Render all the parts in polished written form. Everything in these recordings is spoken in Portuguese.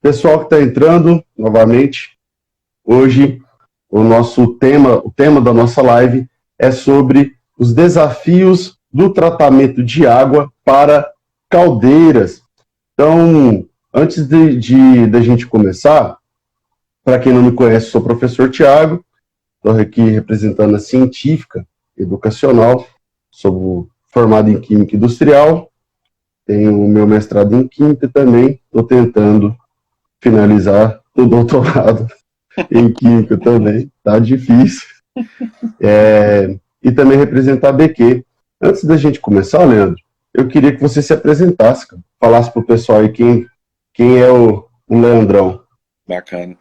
Pessoal que está entrando novamente, hoje o tema da nossa live é sobre os desafios do tratamento de água para caldeiras. Então, antes da gente começar, para quem não me conhece, sou o professor Tiago, estou aqui representando a científica educacional, sou formado em Química Industrial, tenho o meu mestrado em Química também, estou tentando finalizar o doutorado em Química também, tá difícil. E também representar a BQ. Antes da gente começar, Leandro, eu queria que você se apresentasse, cara. Falasse para o pessoal aí quem é o Leandrão. Bacana.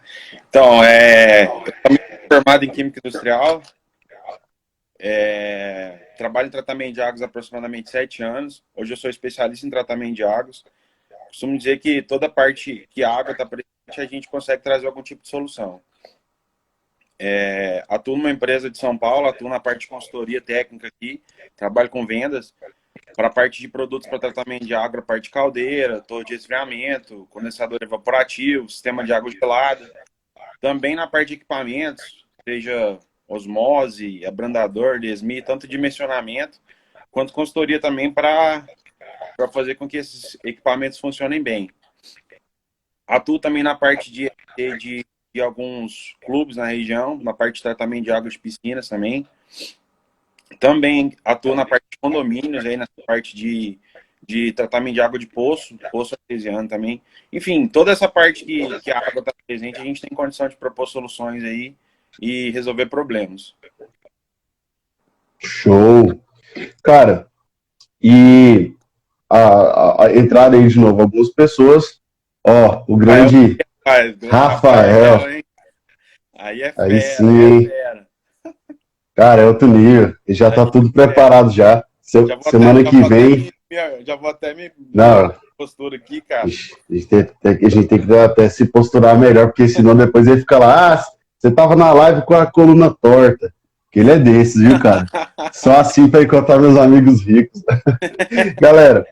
Então, eu também sou formado em Química Industrial, trabalho em tratamento de águas há aproximadamente 7 anos. Hoje eu sou especialista em tratamento de águas. Costumo dizer que toda parte que a água está presente, a gente consegue trazer algum tipo de solução. Atuo numa empresa de São Paulo, atuo na parte de consultoria técnica aqui, trabalho com vendas para a parte de produtos para tratamento de água, parte de caldeira, torre de resfriamento, condensador evaporativo, sistema de água gelada. Também na parte de equipamentos, seja osmose, abrandador, DSMI, tanto dimensionamento, quanto consultoria também para fazer com que esses equipamentos funcionem bem. Atuo também na parte de alguns clubes na região, na parte de tratamento de água de piscinas também. Também atuo na parte de condomínios, aí nessa parte de tratamento de água de poço artesiano também. Enfim, toda essa parte que a água está presente, a gente tem condição de propor soluções aí e resolver problemas. Show! Cara, e entrar aí de novo algumas pessoas. Ó, o grande Rafael. Hein? Aí é Aí fera, sim, aí é hein? fera. Cara, é outro nível. E já tá tudo preparado já. Semana que vem. Já vou até me Não, postura aqui, cara. a gente tem que até se posturar melhor, porque senão depois ele fica lá, você tava na live com a coluna torta. Que ele é desses, viu, cara? Só assim para encontrar meus amigos ricos. Galera,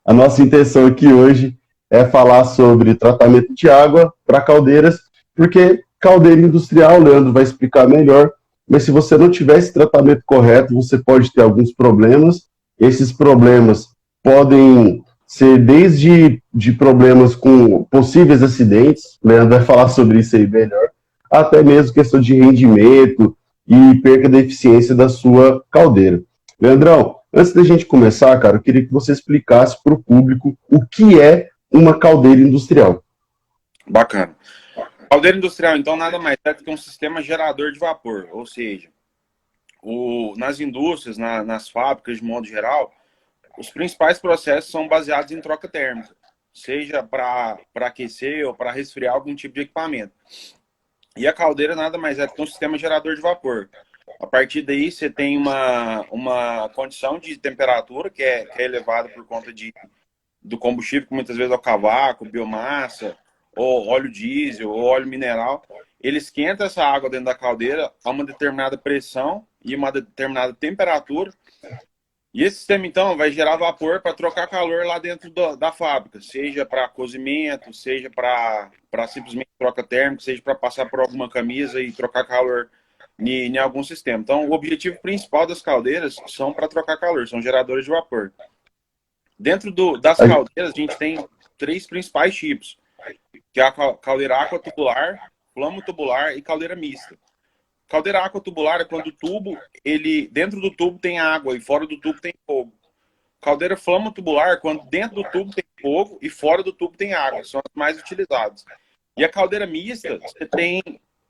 a nossa intenção aqui hoje é falar sobre tratamento de água para caldeiras, porque caldeira industrial, o Leandro vai explicar melhor, mas se você não tiver esse tratamento correto, você pode ter alguns problemas. Esses problemas podem ser desde de problemas com possíveis acidentes, o Leandro vai falar sobre isso aí melhor, até mesmo questão de rendimento e perca da eficiência da sua caldeira. Leandrão, antes da gente começar, cara, eu queria que você explicasse para o público o que é uma caldeira industrial. Bacana. Caldeira industrial, então, nada mais é do que um sistema gerador de vapor, ou seja, nas indústrias, nas fábricas, de modo geral, os principais processos são baseados em troca térmica, seja para aquecer ou para resfriar algum tipo de equipamento. E a caldeira nada mais é do que um sistema gerador de vapor. A partir daí, você tem uma condição de temperatura que é elevada por conta do combustível, que muitas vezes é o cavaco, biomassa, ou óleo diesel, ou óleo mineral. Ele esquenta essa água dentro da caldeira a uma determinada pressão e uma determinada temperatura. E esse sistema, então, vai gerar vapor para trocar calor lá dentro da fábrica, seja para cozimento, seja para simplesmente troca térmica, seja para passar por alguma camisa e trocar calor em algum sistema. Então, o objetivo principal das caldeiras são para trocar calor, são geradores de vapor. Dentro das caldeiras, a gente tem 3 principais tipos, que é a caldeira aquatubular, flamo tubular e caldeira mista. Caldeira aquatubular é quando o tubo, dentro do tubo tem água e fora do tubo tem fogo. Caldeira flamo tubular é quando dentro do tubo tem fogo e fora do tubo tem água. São as mais utilizadas. E a caldeira mista, você tem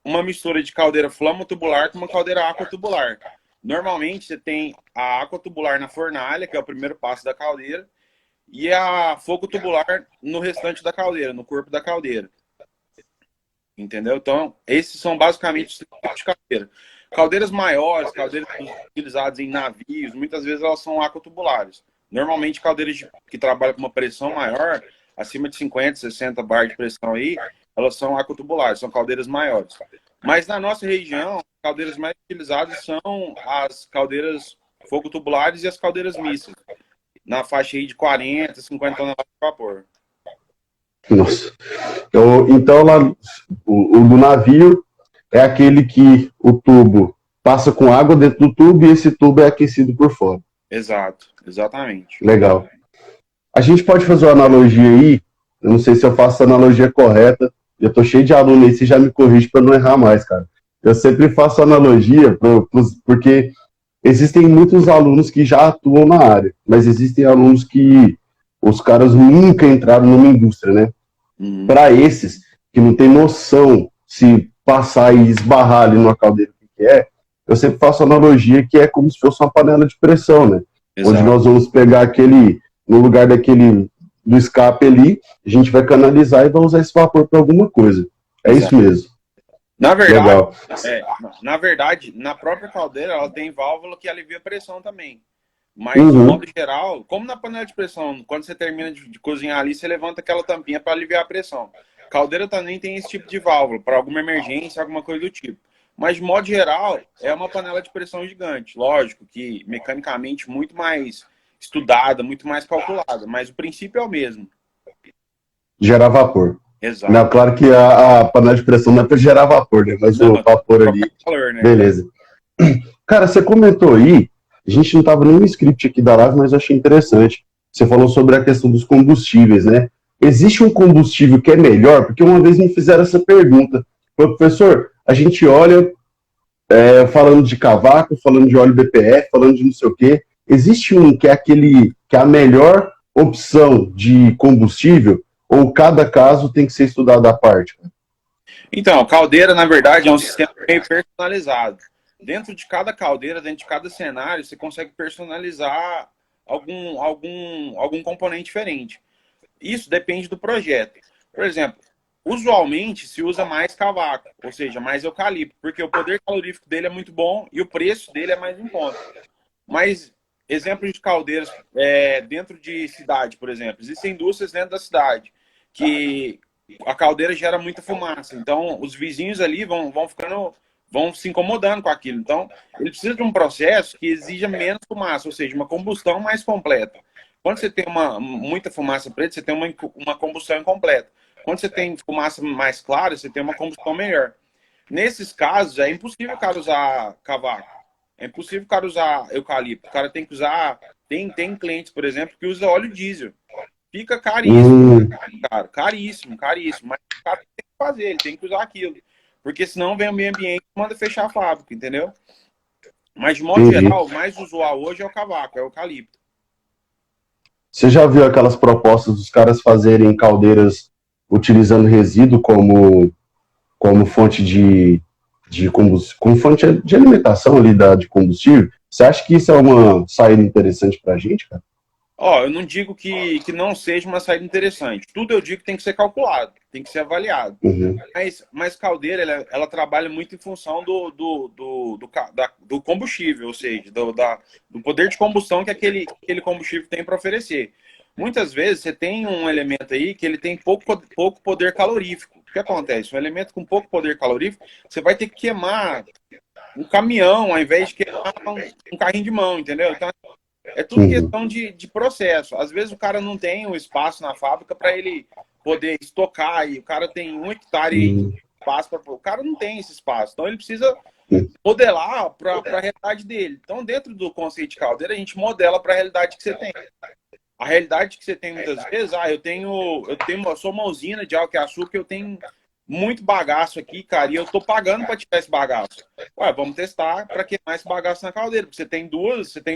uma mistura de caldeira flamo tubular com uma caldeira aquatubular. Normalmente você tem a aquatubular na fornalha, que é o primeiro passo da caldeira, e a fogo tubular no restante da caldeira, no corpo da caldeira. Entendeu? Então, esses são basicamente os tipos de caldeira. Caldeiras maiores, caldeiras utilizadas em navios, muitas vezes elas são aquatubulares. Normalmente, caldeiras que trabalham com uma pressão maior, acima de 50, 60 bar de pressão aí, elas são aquatubulares, são caldeiras maiores. Mas na nossa região, as caldeiras mais utilizadas são as caldeiras fogo tubulares e as caldeiras mistas, na faixa aí de 40, 50 toneladas de vapor. Nossa. Então lá, o do navio é aquele que o tubo passa com água dentro do tubo e esse tubo é aquecido por fora. Exato, exatamente. Legal. A gente pode fazer uma analogia aí, eu não sei se eu faço a analogia correta, eu tô cheio de aluno aí, você já me corrige para não errar mais, cara. Eu sempre faço analogia, porque existem muitos alunos que já atuam na área, mas existem alunos que os caras nunca entraram numa indústria, né? Uhum. Para esses que não tem noção se passar e esbarrar ali numa caldeira o que é, eu sempre faço analogia que é como se fosse uma panela de pressão, né? Onde Exato. nós vamos pegar aquele, no lugar daquele, do escape ali, a gente vai canalizar e vai usar esse vapor para alguma coisa. É isso Exato. mesmo. Na verdade, Legal. na verdade, na própria caldeira, ela tem válvula que alivia a pressão também. Mas, de Uhum. modo geral, como na panela de pressão, quando você termina de cozinhar ali, você levanta aquela tampinha para aliviar a pressão. Caldeira também tem esse tipo de válvula, para alguma emergência, alguma coisa do tipo. Mas, de modo geral, é uma panela de pressão gigante. Lógico que mecanicamente muito mais estudada, muito mais calculada, mas o princípio é o mesmo. Gerar vapor. Exato. Não, claro que a panela de pressão não é para gerar vapor, né? Mas Não, o vapor trocar ali, calor, né? beleza. Cara, você comentou aí, a gente não estava nem no script aqui da live, mas eu achei interessante. Você falou sobre a questão dos combustíveis, né? Existe um combustível que é melhor? Porque uma vez me fizeram essa pergunta. Falei, professor, a gente olha falando de cavaco, falando de óleo BPF, falando de não sei o quê. Existe um que é aquele que é a melhor opção de combustível? Ou cada caso tem que ser estudado à parte? Então, caldeira, na verdade, é um sistema meio personalizado. Dentro de cada caldeira, dentro de cada cenário, você consegue personalizar algum componente diferente. Isso depende do projeto. Por exemplo, usualmente se usa mais cavaco, ou seja, mais eucalipto, porque o poder calorífico dele é muito bom e o preço dele é mais em conta. Mas, exemplos de caldeiras dentro de cidade, por exemplo, existem indústrias dentro da cidade que a caldeira gera muita fumaça. Então, os vizinhos ali vão se incomodando com aquilo. Então, ele precisa de um processo que exija menos fumaça, ou seja, uma combustão mais completa. Quando você tem muita fumaça preta, você tem uma combustão incompleta. Quando você tem fumaça mais clara, você tem uma combustão melhor. Nesses casos, é impossível o cara usar cavaco. É impossível o cara usar eucalipto. O cara tem que usar. Tem clientes, por exemplo, que usa óleo diesel. Fica caríssimo, Hum, cara. Caríssimo, caríssimo. Mas o cara tem que fazer, ele tem que usar aquilo. Porque senão vem o meio ambiente e manda fechar a fábrica, entendeu? Mas, de modo entendi. geral, o mais usual hoje é o cavaco, é o eucalipto. Você já viu aquelas propostas dos caras fazerem caldeiras utilizando resíduo como fonte de combustível, como fonte de alimentação ali de combustível? Você acha que isso é uma saída interessante para a gente, cara? Ó, eu não digo que não seja uma saída interessante. Tudo eu digo que tem que ser calculado, tem que ser avaliado. Uhum. Mas caldeira, ela trabalha muito em função do combustível, ou seja, do poder de combustão que aquele combustível tem para oferecer. Muitas vezes você tem um elemento aí que ele tem pouco poder calorífico. O que acontece? Um elemento com pouco poder calorífico, você vai ter que queimar um caminhão ao invés de queimar um carrinho de mão, entendeu? Então, é tudo Uhum. questão de processo. Às vezes o cara não tem um espaço na fábrica para ele poder estocar e o cara tem 1 hectare de Uhum. espaço para. O cara não tem esse espaço. Então ele precisa modelar para a realidade dele. Então, dentro do conceito de caldeira, a gente modela para a realidade que você tem. A realidade que você tem muitas vezes, eu sou uma usina de álcool e açúcar, eu tenho muito bagaço aqui, cara, e eu tô pagando para tirar esse bagaço. Ué, vamos testar para queimar esse bagaço na caldeira, porque você tem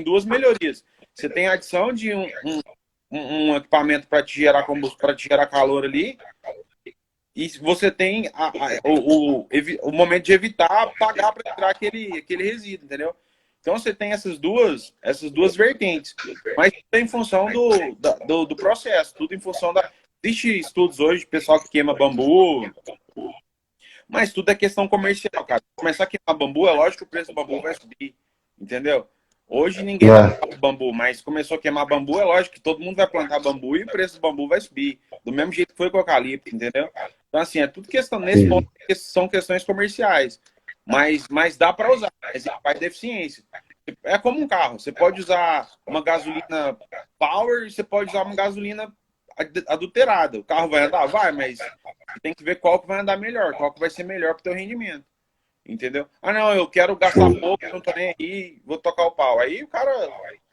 duas melhorias. Você tem a adição de um equipamento para para te gerar calor ali, e você tem o momento de evitar pagar para tirar aquele resíduo, entendeu? Então você tem essas duas vertentes, mas tudo é em função do processo, tudo em função da. Existem estudos hoje de pessoal que queima bambu, mas tudo é questão comercial, cara. Começar a queimar bambu, é lógico que o preço do bambu vai subir, entendeu? Hoje ninguém vai É, plantar bambu, mas começou a queimar bambu, é lógico que todo mundo vai plantar bambu e o preço do bambu vai subir. Do mesmo jeito que foi com o eucalipto, entendeu? Então, assim, é tudo questão, nesse ponto, entendi. são questões comerciais. Mas dá para usar, mas faz deficiência. É como um carro, você pode usar uma gasolina power, você pode usar uma gasolina adulterada. O carro vai andar? Vai, mas você tem que ver qual que vai andar melhor, qual que vai ser melhor para o teu rendimento. Entendeu? Ah, não, eu quero gastar Show. pouco, não tô nem aí, vou tocar o pau. Aí o cara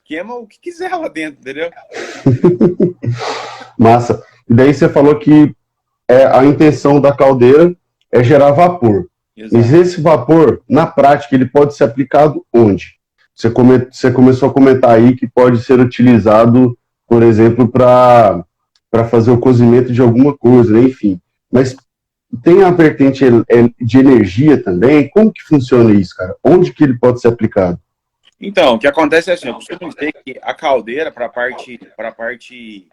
queima o que quiser lá dentro, entendeu? Massa. E daí você falou que a intenção da caldeira é gerar vapor. Mas Exato. esse vapor, na prática, ele pode ser aplicado onde? Você começou a comentar aí que pode ser utilizado, por exemplo, para fazer o cozimento de alguma coisa, né? Enfim. Mas tem a vertente de energia também? Como que funciona isso, cara? Onde que ele pode ser aplicado? Então, o que acontece é assim, eu costumo dizer que a caldeira, para a parte,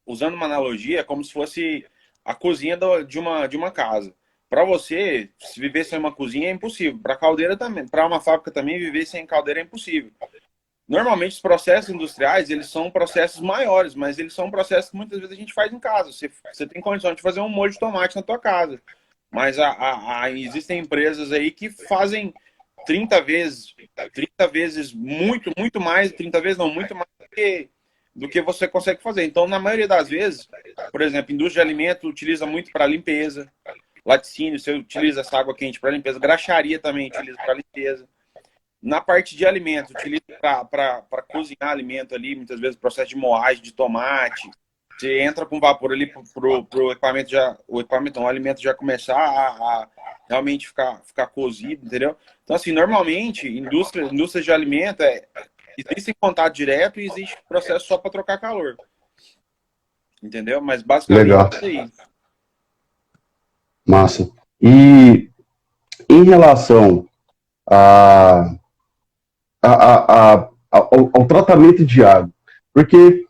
usando uma analogia, é como se fosse a cozinha de uma casa. Para você, se viver sem uma cozinha é impossível. Para a caldeira também, para uma fábrica também, viver sem caldeira é impossível. Normalmente, os processos industriais, eles são processos maiores, mas eles são processos que muitas vezes a gente faz em casa. Você tem condição de fazer um molho de tomate na tua casa. Mas existem empresas aí que fazem 30 vezes, 30 vezes muito mais, 30 vezes não, muito mais do que você consegue fazer. Então, na maioria das vezes, por exemplo, indústria de alimentos utiliza muito para limpeza, laticínio, você utiliza essa água quente para limpeza, graxaria também utiliza para limpeza. Na parte de alimento, utiliza para cozinhar alimento ali, muitas vezes o processo de moagem de tomate. Você entra com vapor ali pro equipamento o alimento já começar a realmente ficar cozido, entendeu? Então, assim, normalmente, indústrias de alimento existe contato direto e existe processo só para trocar calor. Entendeu? Mas basicamente Legal, é isso aí. massa. E em relação a, ao tratamento de água, porque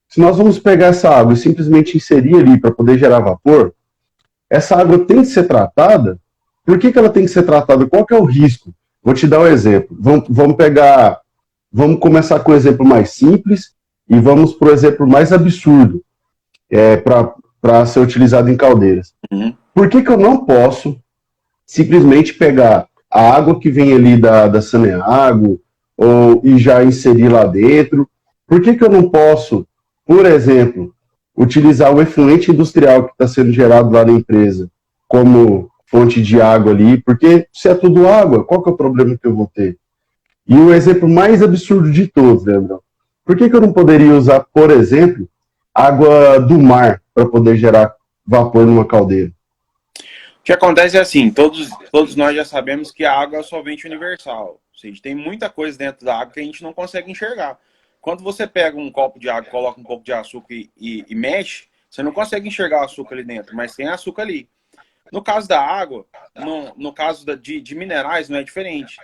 se nós vamos pegar essa água e simplesmente inserir ali para poder gerar vapor, essa água tem que ser tratada. Por que ela tem que ser tratada? Qual que é o risco? Vou te dar um exemplo. Vamos começar com o exemplo mais simples e vamos para o exemplo mais absurdo, para ser utilizado em caldeiras. Uhum. Por que eu não posso simplesmente pegar a água que vem ali da Saneago e já inserir lá dentro? Por que eu não posso, por exemplo, utilizar o efluente industrial que está sendo gerado lá na empresa como fonte de água ali? Porque se é tudo água, qual que é o problema que eu vou ter? E o exemplo mais absurdo de todos, Leandrão. Por que eu não poderia usar, por exemplo, água do mar para poder gerar vapor numa caldeira? O que acontece é assim, todos nós já sabemos que a água é o solvente universal. Ou seja, tem muita coisa dentro da água que a gente não consegue enxergar. Quando você pega um copo de água, coloca um pouco de açúcar e mexe, você não consegue enxergar o açúcar ali dentro, mas tem açúcar ali. No caso da água, no caso de minerais, não é diferente.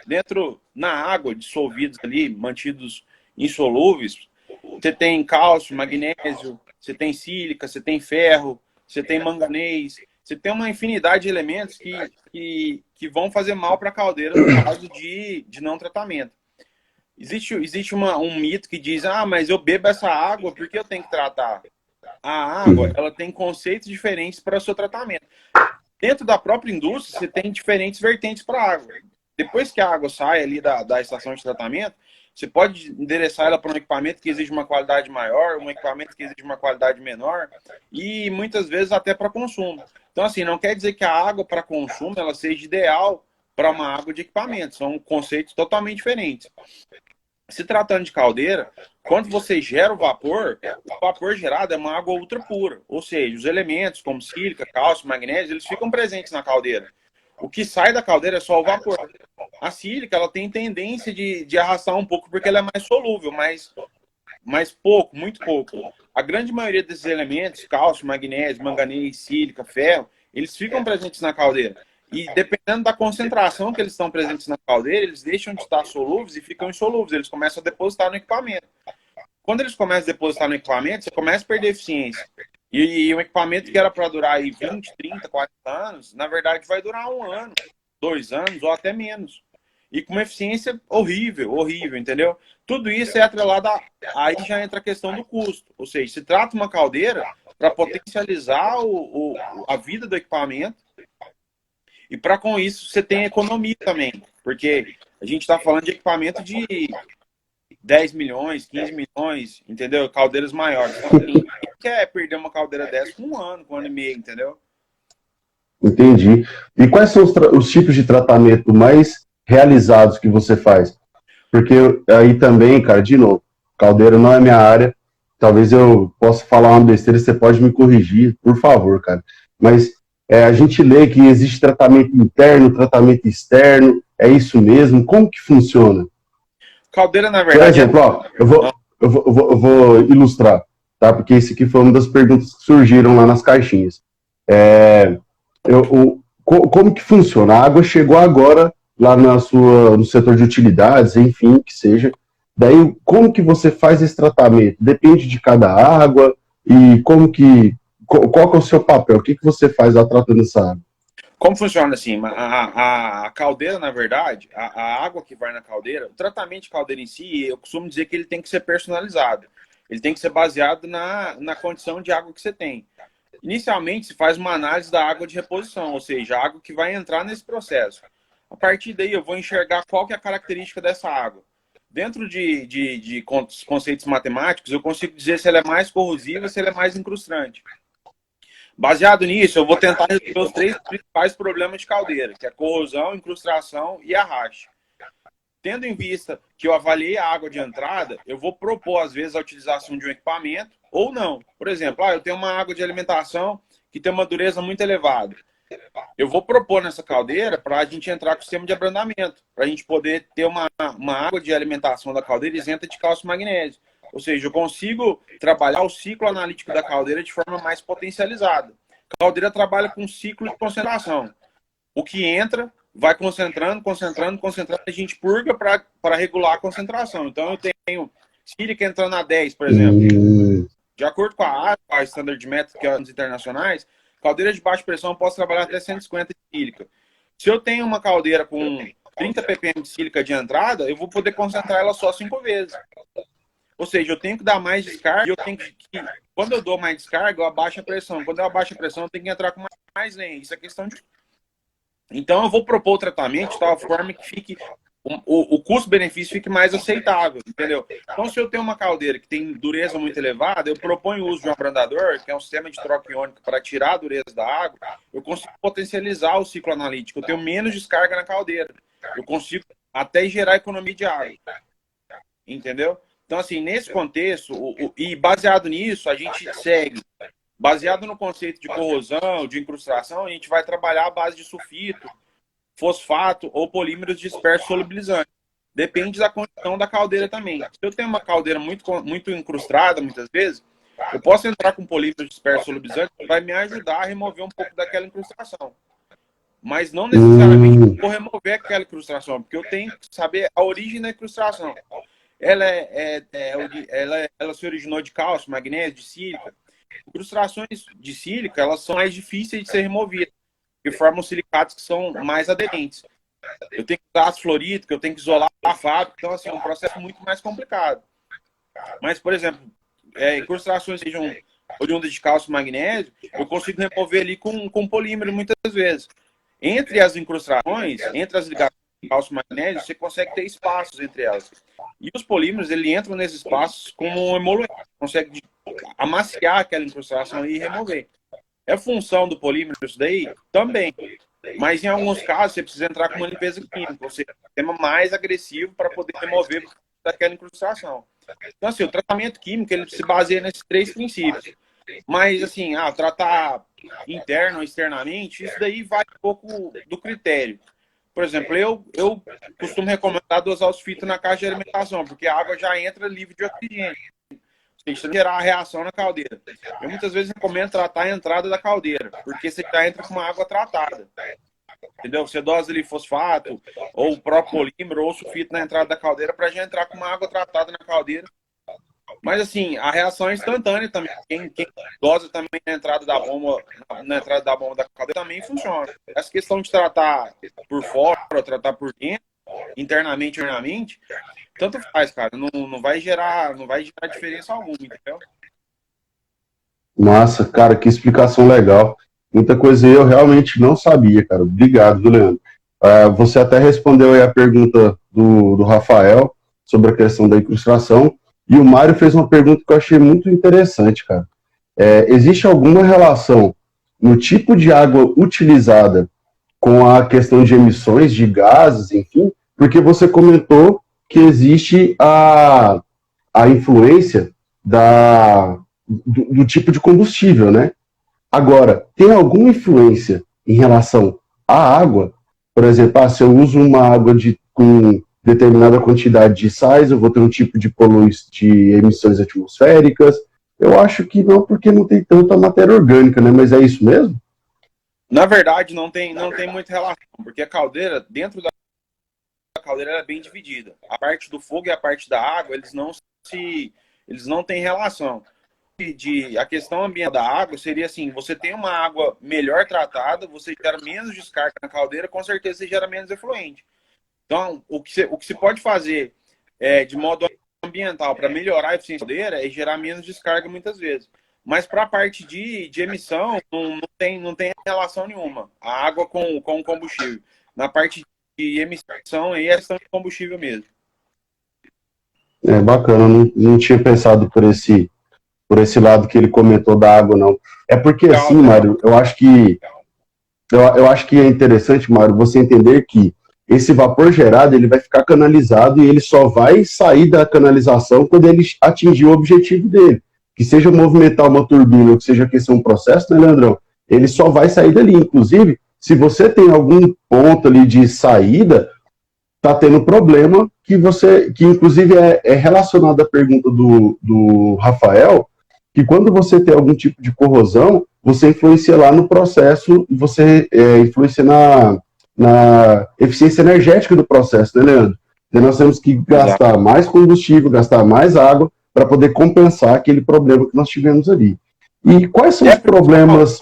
Na água, dissolvidos ali, mantidos insolúveis, você tem cálcio, magnésio, você tem sílica, você tem ferro, você tem manganês, você tem uma infinidade de elementos que vão fazer mal para a caldeira no caso de não tratamento. Existe um mito que diz, mas eu bebo essa água porque eu tenho que tratar. A água, ela tem conceitos diferentes para o seu tratamento. Dentro da própria indústria, você tem diferentes vertentes para a água. Depois que a água sai ali da estação de tratamento, você pode endereçar ela para um equipamento que exige uma qualidade maior, um equipamento que exige uma qualidade menor e muitas vezes até para consumo. Então, assim, não quer dizer que a água para consumo ela seja ideal para uma água de equipamento. São conceitos totalmente diferentes. Se tratando de caldeira, quando você gera o vapor gerado é uma água ultra pura. Ou seja, os elementos como sílica, cálcio, magnésio, eles ficam presentes na caldeira. O que sai da caldeira é só o vapor. A sílica, ela tem tendência de arrastar um pouco porque ela é mais solúvel, mais pouco, muito pouco. A grande maioria desses elementos, cálcio, magnésio, manganês, sílica, ferro, eles ficam presentes na caldeira. E dependendo da concentração que eles estão presentes na caldeira, eles deixam de estar solúveis e ficam insolúveis. Eles começam a depositar no equipamento. Quando eles começam a depositar no equipamento, você começa a perder eficiência. E um equipamento que era para durar aí 20, 30, 40 anos, na verdade vai durar 1 ano, 2 anos ou até menos. E com uma eficiência horrível, horrível, entendeu? Tudo isso é atrelado aí já entra a questão do custo. Ou seja, se trata uma caldeira para potencializar a vida do equipamento e para com isso você tem economia também. Porque a gente está falando de equipamento 10 milhões, 15 milhões, entendeu? Caldeiras maiores. Então, assim, quem quer perder uma caldeira dessa com um ano e meio, entendeu? Entendi. E quais são os tipos de tratamento mais realizados que você faz? Porque aí também, cara, de novo, caldeira não é minha área. Talvez eu possa falar uma besteira, você pode me corrigir, por favor, cara. Mas a gente lê que existe tratamento interno, tratamento externo. É isso mesmo? Como que funciona? Caldeira, na Por verdade, exemplo, ó, eu vou ilustrar, tá? Porque isso aqui foi uma das perguntas que surgiram lá nas caixinhas. Como que funciona? A água chegou agora lá no setor de utilidades, enfim, que seja. Daí, como que você faz esse tratamento? Depende de cada água e qual que é o seu papel? O que você faz lá tratando essa água? Como funciona assim? A caldeira, na verdade, a água que vai na caldeira, o tratamento de caldeira em si, eu costumo dizer que ele tem que ser personalizado. Ele tem que ser baseado na condição de água que você tem. Inicialmente, se faz uma análise da água de reposição, ou seja, a água que vai entrar nesse processo. A partir daí, eu vou enxergar qual que é a característica dessa água. Dentro de conceitos matemáticos, eu consigo dizer se ela é mais corrosiva, se ela é mais incrustante. Baseado nisso, eu vou tentar resolver os 3 principais problemas de caldeira, que é corrosão, incrustação e arraste. Tendo em vista que eu avaliei a água de entrada, eu vou propor, às vezes, a utilização de um equipamento ou não. Por exemplo, eu tenho uma água de alimentação que tem uma dureza muito elevada. Eu vou propor nessa caldeira para a gente entrar com o sistema de abrandamento, para a gente poder ter uma água de alimentação da caldeira isenta de cálcio e magnésio. Ou seja, eu consigo trabalhar o ciclo analítico da caldeira de forma mais potencializada. A caldeira trabalha com um ciclo de concentração. O que entra vai concentrando, a gente purga para regular a concentração. Então, eu tenho sílica entrando a 10, por exemplo. De acordo com a Standard Method, que é os internacionais, caldeira de baixa pressão eu posso trabalhar até 150 de sílica. Se eu tenho uma caldeira com 30 ppm de sílica de entrada, eu vou poder concentrar ela só 5 vezes. Ou seja, eu tenho que dar mais descarga e eu tenho que... Quando eu dou mais descarga, eu abaixo a pressão. Quando eu abaixo a pressão, eu tenho que entrar com mais lenha. Isso é questão de... Então, eu vou propor o tratamento de tal forma que fique... O custo-benefício fique mais aceitável, entendeu? Então, se eu tenho uma caldeira que tem dureza muito elevada, eu proponho o uso de um abrandador, que é um sistema de troca iônica para tirar a dureza da água, eu consigo potencializar o ciclo analítico, eu tenho menos descarga na caldeira. Eu consigo até gerar economia de água, entendeu? Então, assim, nesse contexto, e baseado nisso, a gente segue. Baseado no conceito de corrosão, de incrustação, a gente vai trabalhar a base de sulfito, fosfato ou polímeros dispersos solubilizantes. Depende da condição da caldeira também. Se eu tenho uma caldeira muito incrustada, muitas vezes, eu posso entrar com polímeros dispersos solubilizantes que vai me ajudar a remover um pouco daquela incrustação. Mas não necessariamente vou remover aquela incrustação, porque eu tenho que saber a origem da incrustação. Ela se originou de cálcio, magnésio, de sílica. Incrustações de sílica, elas são mais difíceis de ser removidas, que formam silicatos que são mais aderentes. Eu tenho que usar ácido fluorídrico, eu tenho que isolar a fábrica, então assim, é um processo muito mais complicado. Mas, por exemplo, incrustações sejam oriundas de cálcio e magnésio, eu consigo remover ali com polímero muitas vezes. Entre as incrustações, entre as ligações de cálcio e magnésio, você consegue ter espaços entre elas. E os polímeros, eles entram nesses espaços como um emoluente, consegue amaciar aquela incrustação e remover. É função do polímero isso daí? Também. Mas em alguns casos você precisa entrar com uma limpeza química, ou seja, um sistema mais agressivo para poder remover daquela incrustação. Então, assim, o tratamento químico ele se baseia nesses 3 princípios. Mas, assim, tratar interno ou externamente, isso daí vai um pouco do critério. Por exemplo, eu costumo recomendar dosar os sulfito na caixa de alimentação, porque a água já entra livre de oxigênio. Deixa gerar a reação na caldeira. Eu muitas vezes recomendo tratar a entrada da caldeira, porque você já entra com uma água tratada. Entendeu? Você dosa ali fosfato, ou o próprio polímero, ou sulfito na entrada da caldeira, para já entrar com uma água tratada na caldeira. Mas assim, a reação é instantânea também. Quem dosa também na entrada da bomba da caldeira também funciona. Essa questão de tratar por fora, tratar por dentro, internamente, tanto faz, cara. Não vai gerar diferença alguma, entendeu? Nossa, cara, que explicação legal. Muita coisa eu realmente não sabia, cara. Obrigado, viu, Leandro? Você até respondeu aí a pergunta do Rafael, sobre a questão da incrustação, e o Mário fez uma pergunta que eu achei muito interessante, cara. Existe alguma relação no tipo de água utilizada com a questão de emissões de gases, enfim? Porque você comentou que existe a influência do tipo de combustível, né? Agora, tem alguma influência em relação à água? Por exemplo, se eu uso uma água com determinada quantidade de sais, eu vou ter um tipo de de emissões atmosféricas? Eu acho que não, porque não tem tanta matéria orgânica, né? Mas é isso mesmo? Na verdade, não tem muita relação, porque a caldeira, dentro da caldeira, ela é bem dividida. A parte do fogo e a parte da água, eles não têm relação. A questão ambiental da água seria assim: você tem uma água melhor tratada, você gera menos descarga na caldeira, com certeza você gera menos efluente. Então, o que se pode fazer de modo ambiental para melhorar a eficiência da caldeira é gerar menos descarga muitas vezes. Mas para a parte de emissão, não tem relação nenhuma. A água com o combustível. Na parte de emissão, aí é questão de combustível mesmo. Bacana, não tinha pensado por esse lado que ele comentou da água, não. É porque, assim, Mário, eu acho que é interessante, Mário, você entender que esse vapor gerado, ele vai ficar canalizado e ele só vai sair da canalização quando ele atingir o objetivo dele. Que seja movimentar uma turbina ou que seja aquecer um processo, né, Leandrão? Ele só vai sair dali. Inclusive, se você tem algum ponto ali de saída, tá tendo problema que inclusive é relacionado à pergunta do Rafael, que quando você tem algum tipo de corrosão, você influencia lá no processo, você influencia na eficiência energética do processo, né, Leandro? Então nós temos que gastar mais combustível, gastar mais água para poder compensar aquele problema que nós tivemos ali. E quais são os problemas...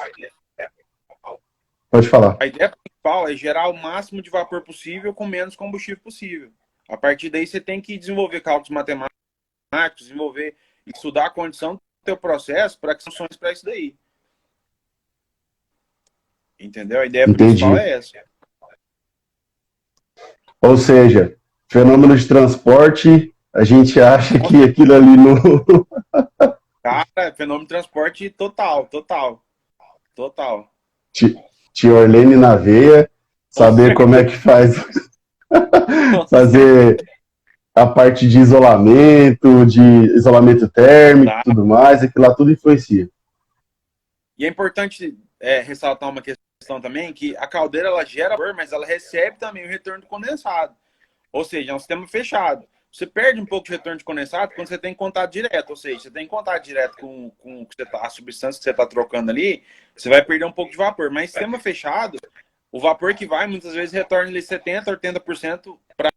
Pode falar. A ideia principal é gerar o máximo de vapor possível com menos combustível possível. A partir daí você tem que desenvolver cálculos matemáticos, estudar a condição do teu processo para que soluções para isso daí. Entendeu? A ideia principal é essa. Ou seja, fenômeno de transporte, a gente acha que aquilo ali não... Cara, fenômeno de transporte total. Tiorlene na veia, saber como é que faz fazer a parte de isolamento térmico e tudo mais, aquilo lá tudo influencia. E é importante ressaltar uma questão também, que a caldeira ela gera vapor, mas ela recebe também o retorno do condensado. Ou seja, é um sistema fechado. Você perde um pouco de retorno de condensado quando você tem contato direto. Ou seja, você tem contato direto com a substância que você está trocando ali, você vai perder um pouco de vapor. Mas em sistema fechado, o vapor que vai, muitas vezes, retorna ali 70%, 80% para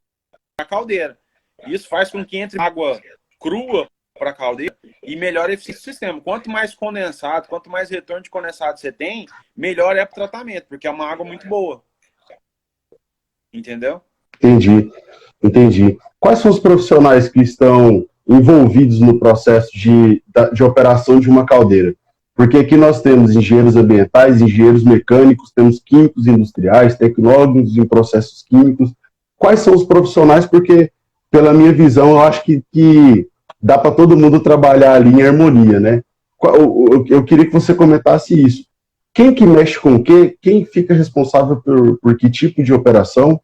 a caldeira. Isso faz com que entre água crua para a caldeira e melhore a eficiência do sistema. Quanto mais condensado, quanto mais retorno de condensado você tem, melhor é para o tratamento, porque é uma água muito boa. Entendeu? Entendi. Quais são os profissionais que estão envolvidos no processo de operação de uma caldeira? Porque aqui nós temos engenheiros ambientais, engenheiros mecânicos, temos químicos industriais, tecnólogos em processos químicos. Quais são os profissionais? Porque, pela minha visão, eu acho que dá para todo mundo trabalhar ali em harmonia, né? Eu queria que você comentasse isso. Quem que mexe com o quê? Quem fica responsável por que tipo de operação?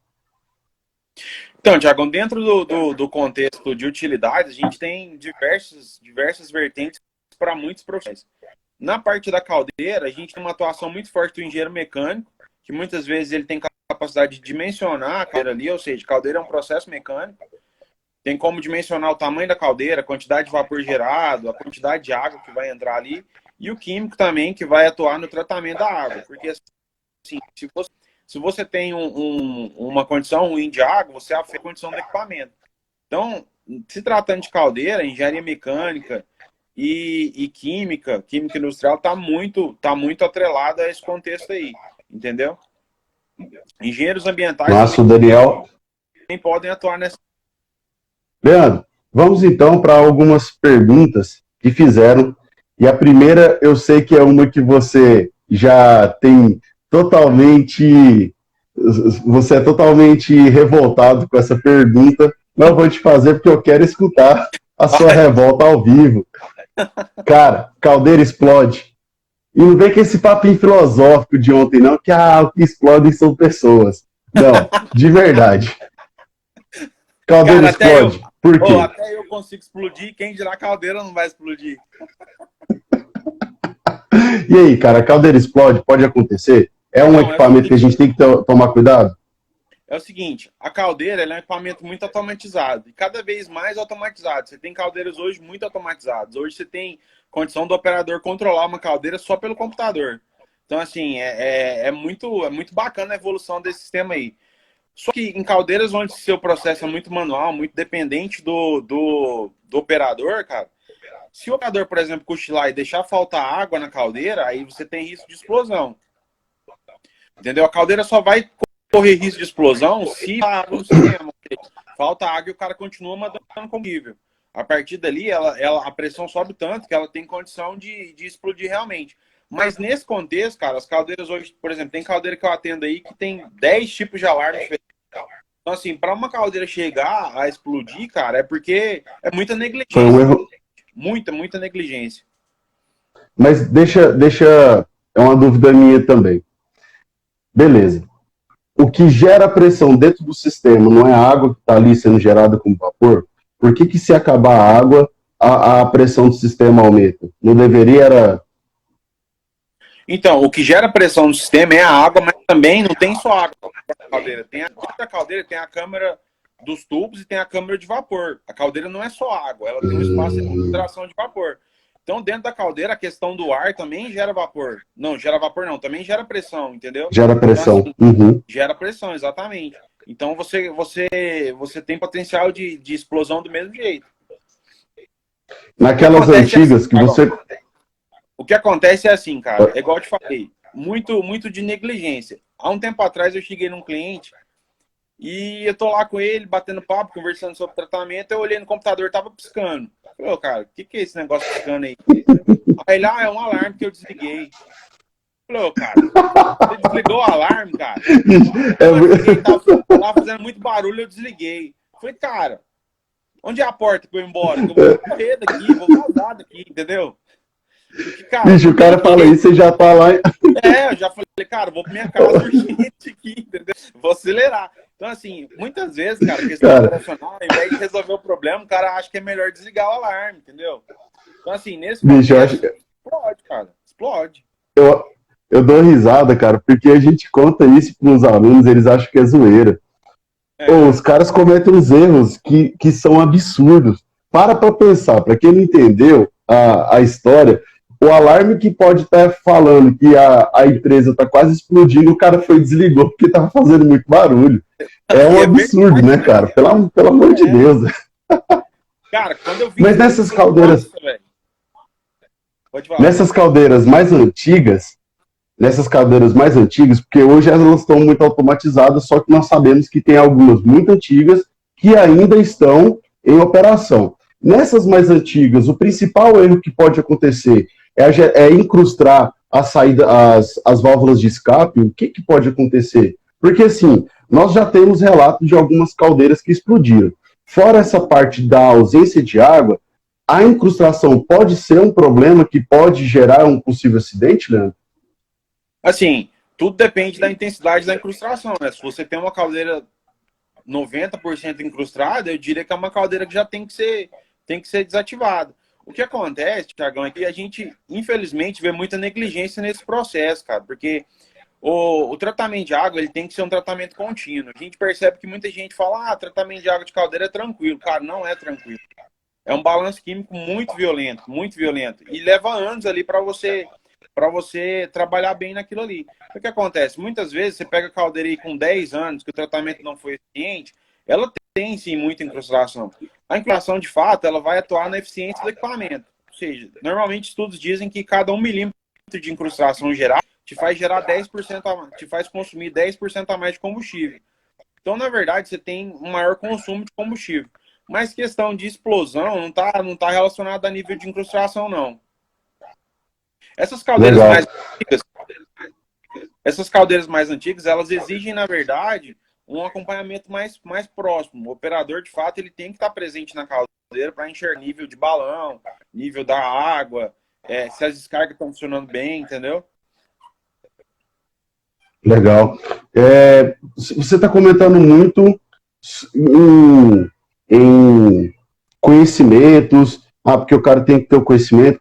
Então, Tiago, dentro do contexto de utilidade, a gente tem diversas vertentes para muitos profissionais. Na parte da caldeira, a gente tem uma atuação muito forte do engenheiro mecânico, que muitas vezes ele tem capacidade de dimensionar a caldeira ali, ou seja, caldeira é um processo mecânico, tem como dimensionar o tamanho da caldeira, a quantidade de vapor gerado, a quantidade de água que vai entrar ali, e o químico também, que vai atuar no tratamento da água, porque assim, se você tem uma condição ruim de água, você afeta a condição do equipamento. Então, se tratando de caldeira, engenharia mecânica e química industrial está muito atrelada a esse contexto aí, entendeu? Engenheiros ambientais Nossa, Daniel, também podem atuar nessa. Leandro, vamos então para algumas perguntas que fizeram. E a primeira, eu sei que é uma que você já tem totalmente... Você é totalmente revoltado com essa pergunta, Não vou te fazer porque eu quero escutar a sua revolta ao vivo. Cara, caldeira explode. E não vem com esse papinho filosófico de ontem, não, que o que explodem são pessoas. Não, de verdade. Caldeira Cara, até eu. explode. Por Oh, quê? até eu consigo explodir, quem dirá a caldeira não vai explodir. E aí, cara, a caldeira explode? Pode acontecer? É um Então, equipamento que a gente tem que tomar cuidado? é o seguinte, a caldeira ela é um equipamento muito automatizado e cada vez mais automatizado. Você tem caldeiras hoje muito automatizadas. Hoje você tem condição do operador controlar uma caldeira só pelo computador. Então, assim, é muito bacana a evolução desse sistema aí. Só que em caldeiras onde seu processo é muito manual, muito dependente do operador, cara, se o operador, por exemplo, cochilar e deixar faltar água na caldeira, aí você tem risco de explosão. Entendeu? A caldeira só vai correr risco de explosão se a água no sistema. Falta água e o cara continua mandando combustível. A partir dali, a pressão sobe tanto que ela tem condição de explodir realmente. Mas nesse contexto, cara, as caldeiras hoje, por exemplo, tem caldeira que eu atendo aí que tem 10 tipos de alarme diferentes. Então, assim, para uma caldeira chegar a explodir, cara, é porque é muita Foi um negligência. erro. Muita negligência. Mas é uma dúvida minha também. Beleza. O que gera pressão dentro do sistema não é a água que está ali sendo gerada como vapor? Por que se acabar a água, a pressão do sistema aumenta? Não deveria era... Então, o que gera pressão no sistema é a água, mas também não tem só água na caldeira. Dentro da caldeira tem a câmara dos tubos e tem a câmara de vapor. A caldeira não é só água, ela tem um espaço de filtração de vapor. Então, dentro da caldeira, a questão do ar também gera vapor. Não, gera vapor não, também gera pressão, entendeu? Gera Então, pressão. assim, Uhum. gera pressão, exatamente. Então, você tem potencial de explosão do mesmo jeito. O que Naquelas acontece é assim, antigas que Thiagão. você... O que acontece é assim, cara, é igual eu te falei, muito de negligência. Há um tempo atrás eu cheguei num cliente e eu tô lá com ele, batendo papo, conversando sobre tratamento, eu olhei no computador, tava piscando. Eu falei, cara, o que é esse negócio piscando aí? Aí ele, é um alarme que eu desliguei. Eu falei, cara, você desligou o alarme, cara? Não, é porque tava fazendo muito barulho, eu desliguei. Eu falei, cara, onde é a porta que eu vou embora? Que eu vou correr daqui, vou vazar daqui, entendeu? Porque, cara, Bicho, não o tem cara fala jeito. isso, você já tá lá... Eu já falei, cara, vou pra minha casa urgente aqui, entendeu? Vou acelerar. Então, assim, muitas vezes, cara, questão Cara, operacional, ao invés de resolver o problema, o cara acha que é melhor desligar o alarme, entendeu? Então, assim, nesse bicho, eu acho... contexto, explode, cara, explode. Eu, eu dou risada, cara, porque a gente conta isso pros alunos, eles acham que é zoeira. Ou É. os caras cometem uns erros que são absurdos. Para pensar, para quem não entendeu a história, o alarme que pode estar falando que a empresa está quase explodindo, o cara foi e desligou porque estava fazendo muito barulho. É E um é absurdo, verdade, né, velho. cara? Pelo amor de É. Deus. Cara, quando eu vi Mas isso daí, eu falei, nossa, velho. Pode falar. nessas caldeiras mais antigas, nessas cadeiras mais antigas, porque hoje elas estão muito automatizadas, só que nós sabemos que tem algumas muito antigas que ainda estão em operação. Nessas mais antigas, o principal erro que pode acontecer é incrustar a saída, as válvulas de escape. O que pode acontecer? Porque assim, nós já temos relatos de algumas caldeiras que explodiram. Fora essa parte da ausência de água, a incrustação pode ser um problema que pode gerar um possível acidente, Leandro? Assim, tudo depende da intensidade da incrustação, né? Se você tem uma caldeira 90% incrustada, eu diria que é uma caldeira que já tem que ser desativada. O que acontece, Thiagão, é que a gente, infelizmente, vê muita negligência nesse processo, cara, porque o tratamento de água ele tem que ser um tratamento contínuo. A gente percebe que muita gente fala, tratamento de água de caldeira é tranquilo. Cara, não é tranquilo. É um balanço químico muito violento, muito violento. E leva anos ali para você trabalhar bem naquilo ali. O que acontece? Muitas vezes você pega a caldeira aí com 10 anos, que o tratamento não foi eficiente, ela tem sim muita incrustação. A incrustação, de fato, ela vai atuar na eficiência do equipamento. Ou seja, normalmente estudos dizem que cada 1 milímetro de incrustação geral te faz gerar 10% te faz consumir 10% a mais de combustível. Então, na verdade, você tem um maior consumo de combustível. Mas questão de explosão não tá relacionada a nível de incrustação, não. Essas caldeiras Legal. mais antigas, essas caldeiras mais antigas, elas exigem, na verdade, um acompanhamento mais próximo. O operador, de fato, ele tem que estar presente na caldeira para enxergar nível de balão, nível da água, se as descargas estão funcionando bem, entendeu? Legal. Você está comentando muito em conhecimentos, porque o cara tem que ter o conhecimento.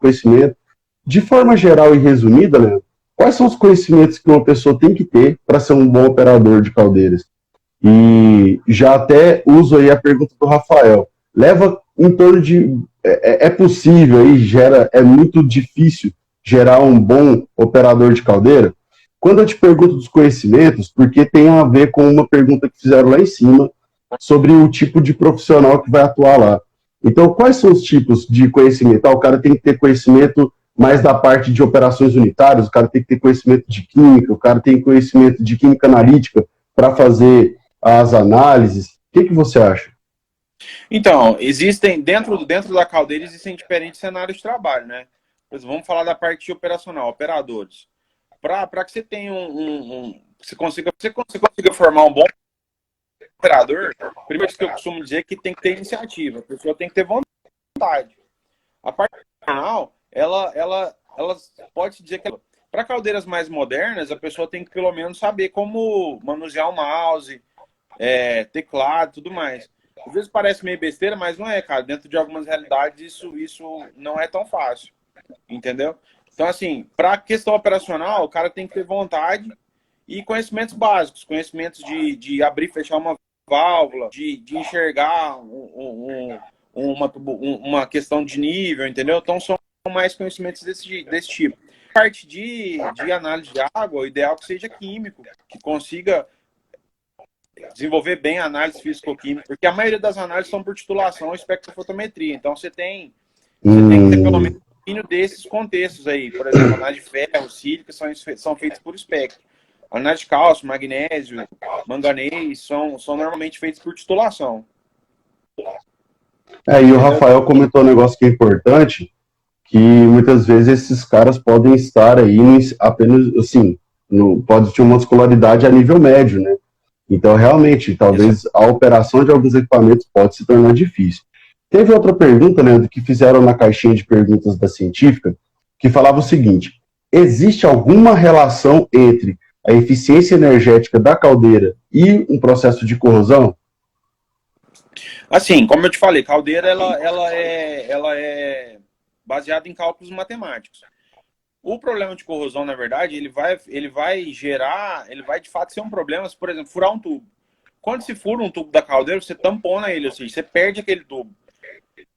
De forma geral e resumida, né, quais são os conhecimentos que uma pessoa tem que ter para ser um bom operador de caldeiras? E já até uso aí a pergunta do Rafael. Leva em torno de... É possível aí, é muito difícil gerar um bom operador de caldeira? Quando eu te pergunto dos conhecimentos, porque tem a ver com uma pergunta que fizeram lá em cima, sobre o tipo de profissional que vai atuar lá. Então, quais são os tipos de conhecimento? O cara tem que ter conhecimento mais da parte de operações unitárias, o cara tem que ter conhecimento de química, o cara tem conhecimento de química analítica para fazer as análises. O que você acha? Então, existem, dentro da caldeira, existem diferentes cenários de trabalho, né? Vamos falar da parte operacional, operadores. Para que você tenha você consiga formar um bom operador, primeiro que eu costumo dizer que tem que ter iniciativa, a pessoa tem que ter vontade. A parte operacional, ela pode se dizer que para caldeiras mais modernas, a pessoa tem que pelo menos saber como manusear o mouse, teclado, tudo mais. Às vezes parece meio besteira, mas não é, cara. Dentro de algumas realidades, isso não é tão fácil, entendeu? Então, assim, para a questão operacional, o cara tem que ter vontade e conhecimentos básicos, conhecimentos de abrir e fechar uma válvula, de enxergar uma questão de nível, entendeu? Então, são mais conhecimentos desse tipo. A parte de análise de água, o ideal é que seja químico, que consiga desenvolver bem a análise físico-química, porque a maioria das análises são por titulação e espectrofotometria. Então, você tem que ter pelo menos um domínio desses contextos aí. Por exemplo, análise de ferro, sílica, são feitos por espectro. Análise de cálcio, magnésio, manganês, são normalmente feitos por titulação. E o Rafael comentou um negócio que é importante, que muitas vezes esses caras podem estar aí apenas, assim, pode ter uma escolaridade a nível médio, né? Então, realmente, talvez a operação de alguns equipamentos pode se tornar difícil. Teve outra pergunta, Leandro, que fizeram na caixinha de perguntas da Científica, que falava o seguinte: existe alguma relação entre a eficiência energética da caldeira e um processo de corrosão? Assim, como eu te falei, caldeira ela é baseada em cálculos matemáticos. O problema de corrosão, na verdade, ele vai de fato ser um problema se, por exemplo, furar um tubo. Quando se fura um tubo da caldeira, você tampona ele, ou seja, você perde aquele tubo.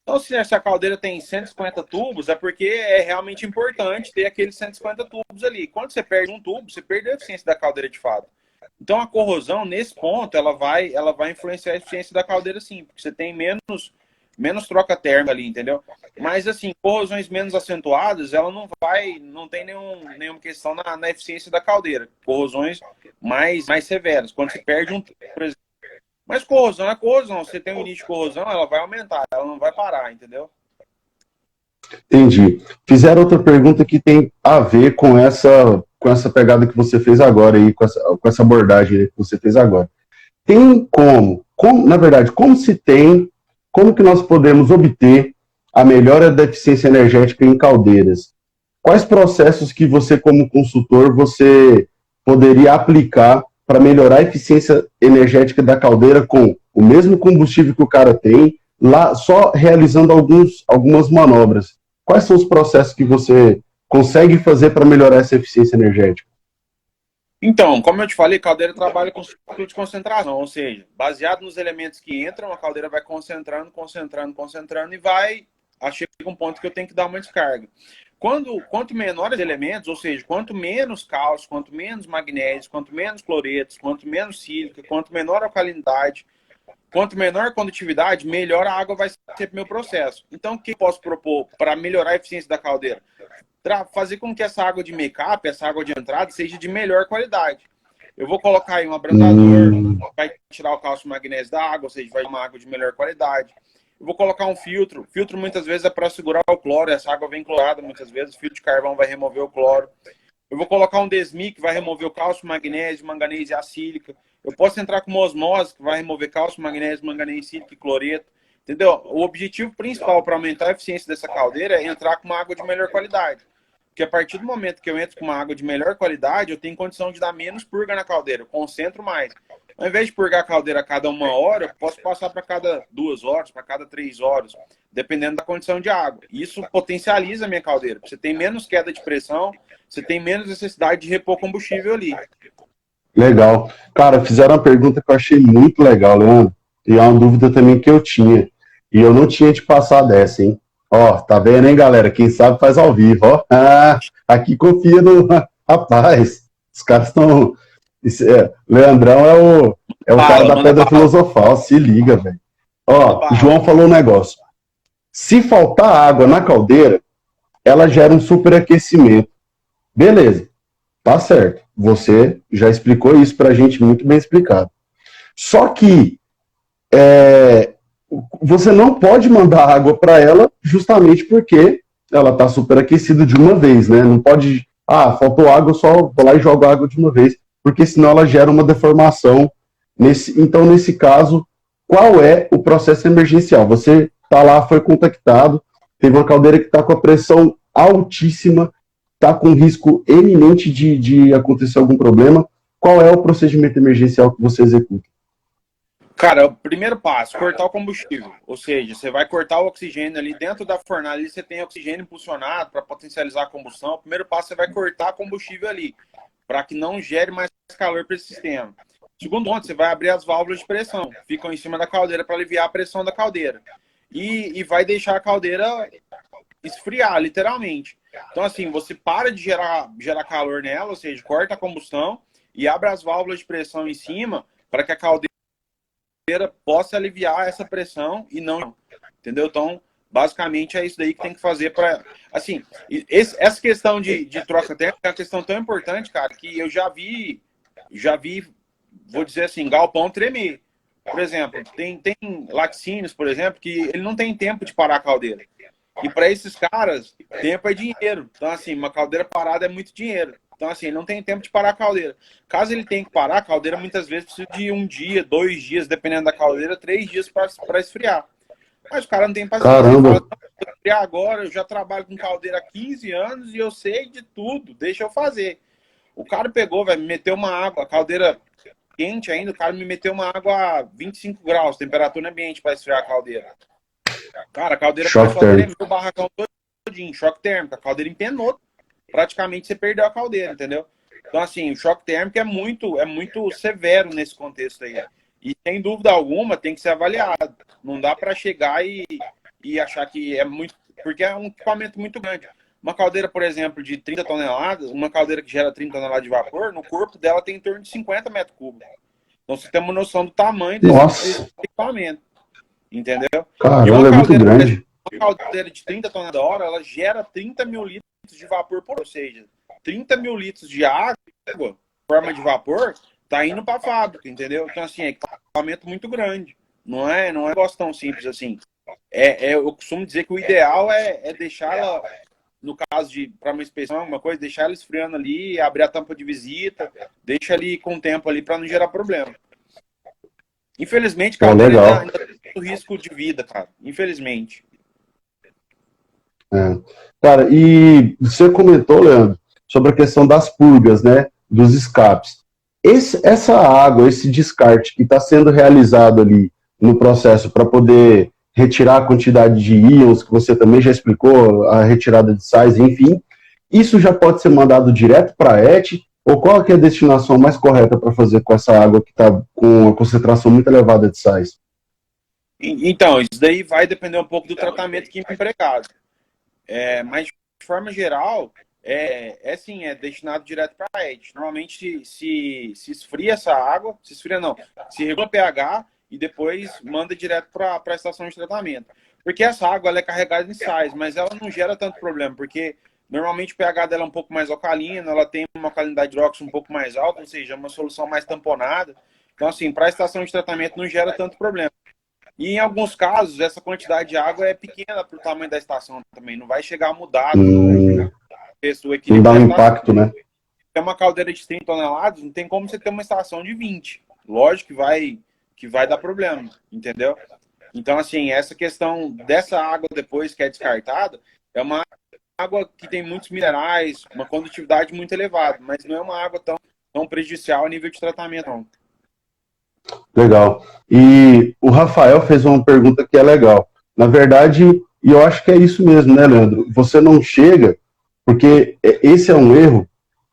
Então, se a caldeira tem 150 tubos, é porque é realmente importante ter aqueles 150 tubos ali. Quando você perde um tubo, você perde a eficiência da caldeira de fato. Então, a corrosão, nesse ponto, ela vai influenciar a eficiência da caldeira, sim, porque você tem menos troca térmica ali, entendeu? Mas, assim, corrosões menos acentuadas, ela não tem nenhuma questão na eficiência da caldeira. Corrosões mais severas. Quando você perde um tubo, por exemplo. Mas corrosão é corrosão. Você tem um início de corrosão, ela vai aumentar, ela não vai parar, entendeu? Entendi. Fizeram outra pergunta que tem a ver com essa pegada que você fez agora aí, com essa abordagem que você fez agora. Tem na verdade, como que nós podemos obter a melhora da eficiência energética em caldeiras? Quais processos que você, como consultor, você poderia aplicar para melhorar a eficiência energética da caldeira com o mesmo combustível que o cara tem, lá só realizando algumas manobras? Quais são os processos que você consegue fazer para melhorar essa eficiência energética? Então, como eu te falei, caldeira trabalha com ciclo de concentração, ou seja, baseado nos elementos que entram, a caldeira vai concentrando e chega um ponto que eu tenho que dar uma descarga. Quanto menores elementos, ou seja, quanto menos cálcio, quanto menos magnésio, quanto menos cloretos, quanto menos sílica, quanto menor alcalinidade, quanto menor condutividade, melhor a água vai ser para o meu processo. Então, o que eu posso propor para melhorar a eficiência da caldeira? Fazer com que essa água de make-up, essa água de entrada, seja de melhor qualidade. Eu vou colocar aí um abrandador, vai tirar o cálcio e o magnésio da água, ou seja, vai uma água de melhor qualidade. Eu vou colocar um filtro. Filtro muitas vezes é para segurar o cloro, essa água vem clorada muitas vezes, o filtro de carvão vai remover o cloro. Eu vou colocar um desmi que vai remover o cálcio, o magnésio, o manganês e a sílica. Eu posso entrar com uma osmose, que vai remover cálcio, magnésio, manganês, sílica e cloreto. Entendeu? O objetivo principal para aumentar a eficiência dessa caldeira é entrar com uma água de melhor qualidade. Porque a partir do momento que eu entro com uma água de melhor qualidade, eu tenho condição de dar menos purga na caldeira, eu concentro mais. Ao invés de purgar a caldeira a cada 1 hora, eu posso passar para cada 2 horas, para cada 3 horas, dependendo da condição de água. Isso potencializa a minha caldeira. Você tem menos queda de pressão, você tem menos necessidade de repor combustível ali. Legal. Cara, fizeram uma pergunta que eu achei muito legal, Leandro. E é uma dúvida também que eu tinha. E eu não tinha te passado dessa, hein? Ó, tá vendo, hein, galera? Quem sabe faz ao vivo, ó. Ah, aqui confia no rapaz. Os caras estão. Leandrão é o cara da pedra filosofal, se liga, velho. Ó, João falou um negócio. Se faltar água na caldeira, ela gera um superaquecimento. Beleza, tá certo. Você já explicou isso pra gente, muito bem explicado. Só que você não pode mandar água para ela justamente porque ela está superaquecida de uma vez, né? Não pode, faltou água, eu só vou lá e jogo água de uma vez, porque senão ela gera uma deformação. Então, nesse caso, qual é o processo emergencial? Você está lá, foi contactado, teve uma caldeira que está com a pressão altíssima, está com risco eminente de acontecer algum problema. Qual é o procedimento emergencial que você executa? Cara, o primeiro passo, cortar o combustível. Ou seja, você vai cortar o oxigênio ali dentro da fornalha, ali você tem oxigênio impulsionado para potencializar a combustão. O primeiro passo, você vai cortar combustível ali, para que não gere mais calor para esse sistema. Segundo ponto, você vai abrir as válvulas de pressão, ficam em cima da caldeira para aliviar a pressão da caldeira. E vai deixar a caldeira esfriar, literalmente. Então, assim, você para de gerar calor nela, ou seja, corta a combustão e abre as válvulas de pressão em cima para que a caldeira possa aliviar essa pressão e não, entendeu? Então, basicamente é isso daí que tem que fazer para, assim, essa questão de troca térmica é uma questão tão importante, cara, que eu já vi, vou dizer assim, galpão tremer. Por exemplo, tem laticínios, por exemplo, que ele não tem tempo de parar a caldeira. E para esses caras, tempo é dinheiro. Então, assim, uma caldeira parada é muito dinheiro. Então, assim, ele não tem tempo de parar a caldeira. Caso ele tenha que parar, a caldeira muitas vezes precisa de 1 dia, 2 dias, dependendo da caldeira, 3 dias para esfriar. Mas o cara não tem paciência. Ele fala, não, vou esfriar agora, eu já trabalho com caldeira há 15 anos e eu sei de tudo, deixa eu fazer. O cara pegou, velho, me meteu uma água, a caldeira quente ainda, o cara me meteu uma água a 25 graus, temperatura ambiente para esfriar a caldeira. Cara, a caldeira começou a tremer o barracão todinho, choque térmico, a caldeira empenou. Praticamente você perdeu a caldeira, entendeu? Então, assim, o choque térmico é muito severo nesse contexto aí. E, sem dúvida alguma, tem que ser avaliado. Não dá para chegar e achar que é muito... Porque é um equipamento muito grande. Uma caldeira, por exemplo, de 30 toneladas, uma caldeira que gera 30 toneladas de vapor, no corpo dela tem em torno de 50 metros cúbicos. Então, você tem uma noção do tamanho desse equipamento. Entendeu? Caramba, e uma caldeira, muito grande. Uma caldeira de 30 toneladas da hora, ela gera 30 mil litros de vapor por hora. Ou seja, 30 mil litros de água, forma de vapor, tá indo para a fábrica, entendeu? Então, assim, é equipamento muito grande. Não é um negócio tão simples assim. Eu costumo dizer que o ideal é deixar ela, no caso de para uma inspeção, alguma coisa, deixar ela esfriando ali, abrir a tampa de visita, deixa ali com o tempo ali para não gerar problema. Infelizmente, caldeira ainda tem muito risco de vida, cara. Infelizmente. Cara, e você comentou, Leandro, sobre a questão das purgas, né? Dos escapes. Essa água, esse descarte que está sendo realizado ali no processo para poder retirar a quantidade de íons, que você também já explicou, a retirada de sais, enfim, isso já pode ser mandado direto para a ET, ou qual que é a destinação mais correta para fazer com essa água que está com a concentração muito elevada de sais? Então, isso daí vai depender um pouco do tratamento químico empregado. Mas, de forma geral, sim, é destinado direto para a ET. Normalmente se esfria essa água, se regula pH e depois manda direto para a estação de tratamento. Porque essa água ela é carregada em sais, mas ela não gera tanto problema, porque normalmente o pH dela é um pouco mais alcalino, ela tem uma alcalinidade de hidróxido um pouco mais alta, ou seja, uma solução mais tamponada. Então, assim, para a estação de tratamento não gera tanto problema. E em alguns casos, essa quantidade de água é pequena para o tamanho da estação também. Não vai chegar a mudar o equilíbrio. Não dá um impacto, né? Tem uma caldeira de 30 toneladas, não tem como você ter uma estação de 20. Lógico que vai dar problema, entendeu? Então, assim, essa questão dessa água depois que é descartada, é uma água que tem muitos minerais, uma condutividade muito elevada, mas não é uma água tão prejudicial a nível de tratamento, não. Legal. E o Rafael fez uma pergunta que é legal. Na verdade, e eu acho que é isso mesmo, né, Leandro? Você não chega, porque esse é um erro,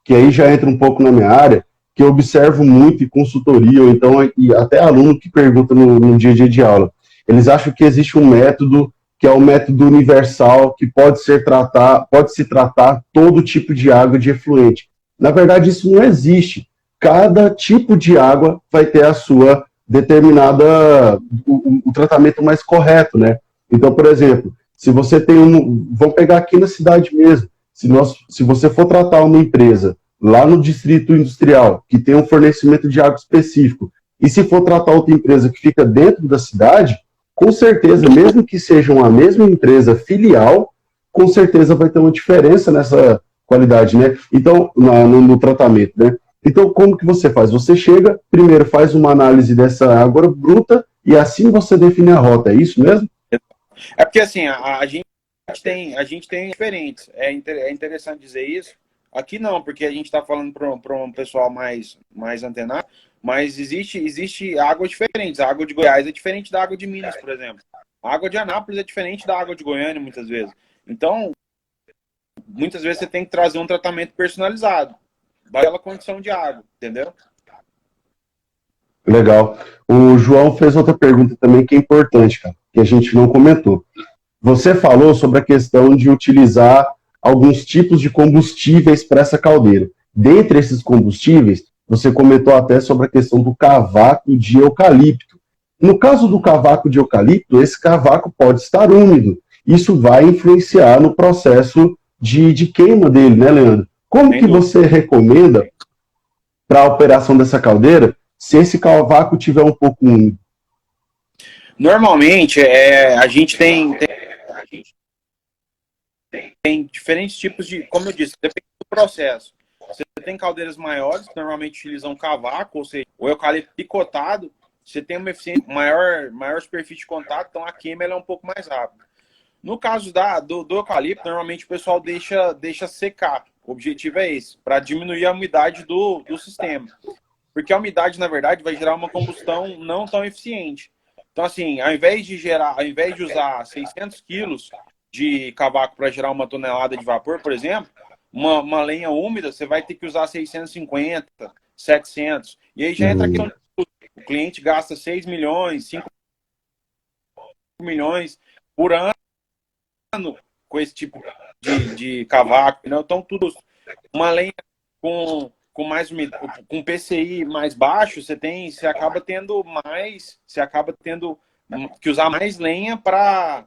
que aí já entra um pouco na minha área, que eu observo muito em consultoria, ou então e até aluno que pergunta no dia a dia de aula. Eles acham que existe um método que é o método universal, que pode se tratar todo tipo de água de efluente. Na verdade, isso não existe. Cada tipo de água vai ter a sua determinada, o tratamento mais correto, né? Então, por exemplo, se você tem vamos pegar aqui na cidade mesmo, se você for tratar uma empresa lá no distrito industrial, que tem um fornecimento de água específico, e se for tratar outra empresa que fica dentro da cidade, com certeza, mesmo que sejam a mesma empresa filial, com certeza vai ter uma diferença nessa qualidade, né? Então, no tratamento, né? Então, como que você faz? Você chega, primeiro faz uma análise dessa água bruta e assim você define a rota, é isso mesmo? É porque assim, a gente tem diferentes. É interessante dizer isso. Aqui não, porque a gente está falando para um pessoal mais antenado, mas existe águas diferentes. A água de Goiás é diferente da água de Minas, por exemplo. A água de Anápolis é diferente da água de Goiânia, muitas vezes. Então, muitas vezes você tem que trazer um tratamento personalizado daquela condição de água, entendeu? Legal. O João fez outra pergunta também que é importante, cara, que a gente não comentou. Você falou sobre a questão de utilizar alguns tipos de combustíveis para essa caldeira. Dentre esses combustíveis, você comentou até sobre a questão do cavaco de eucalipto. No caso do cavaco de eucalipto, esse cavaco pode estar úmido. Isso vai influenciar no processo de queima dele, né, Leandro? Como que você recomenda para a operação dessa caldeira se esse cavaco tiver um pouco úmido? Normalmente, a gente tem diferentes tipos de, como eu disse, depende do processo. Você tem caldeiras maiores, que normalmente utilizam cavaco, ou seja, o eucalipto picotado, você tem uma eficiência maior superfície de contato, então a queima ela é um pouco mais rápida. No caso do eucalipto, normalmente o pessoal deixa secar. O objetivo é esse, para diminuir a umidade do sistema. Porque a umidade, na verdade, vai gerar uma combustão não tão eficiente. Então, assim, ao invés de usar 600 quilos de cavaco para gerar 1 tonelada de vapor, por exemplo, uma lenha úmida, você vai ter que usar 650, 700. E aí já entra aqui, o cliente gasta 6 milhões, 5 milhões por ano com esse tipo de cavaco. Né? Então, tudo, uma lenha com mais com PCI mais baixo, você acaba tendo que usar mais lenha para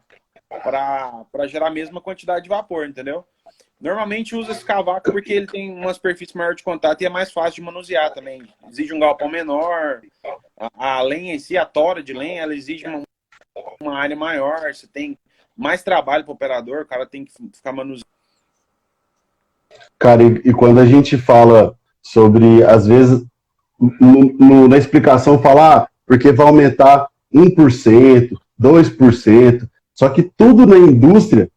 gerar a mesma quantidade de vapor, entendeu? Normalmente usa esse cavaco porque ele tem uma superfície maior de contato e é mais fácil de manusear também. Exige um galpão menor, a lenha em si, a tora de lenha, ela exige uma área maior, você tem mais trabalho para o operador, o cara tem que ficar manuseando. Cara, e quando a gente fala sobre, às vezes, na explicação falar, porque vai aumentar 1%, 2%, só que tudo na indústria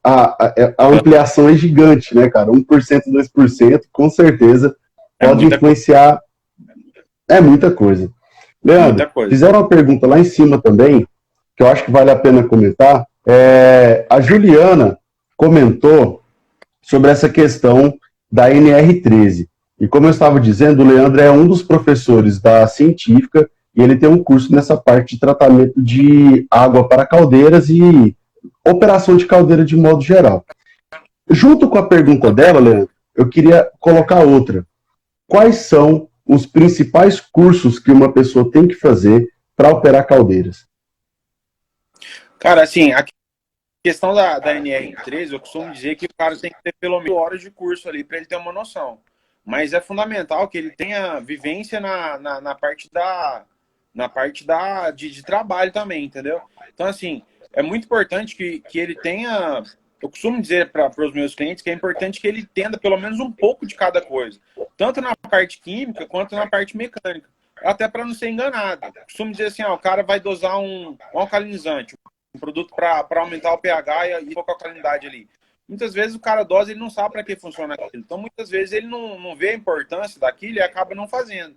a ampliação é gigante, né, cara? 1%, 2%, com certeza pode influenciar. É muita coisa. Leandro, muita coisa. Fizeram uma pergunta lá em cima também, que eu acho que vale a pena comentar. A Juliana comentou sobre essa questão da NR13. E como eu estava dizendo, o Leandro é um dos professores da científica e ele tem um curso nessa parte de tratamento de água para caldeiras e operação de caldeira de modo geral. Junto com a pergunta dela, Leandro, eu queria colocar outra. Quais são os principais cursos que uma pessoa tem que fazer para operar caldeiras? Cara, assim, a questão da NR13, eu costumo dizer que o cara tem que ter pelo menos horas de curso ali para ele ter uma noção. Mas é fundamental que ele tenha vivência na parte de trabalho também, entendeu? Então, assim, é muito importante que ele tenha... Eu costumo dizer para os meus clientes que é importante que ele entenda pelo menos um pouco de cada coisa. Tanto na parte química quanto na parte mecânica. até para não ser enganado. Costumo dizer assim, ó, o cara vai dosar um alcalinizante, um produto para aumentar o pH e pouca alcalinidade ali. Muitas vezes o cara dosa, ele não sabe para que funciona aquilo. Então, muitas vezes ele não vê a importância daquilo e acaba não fazendo.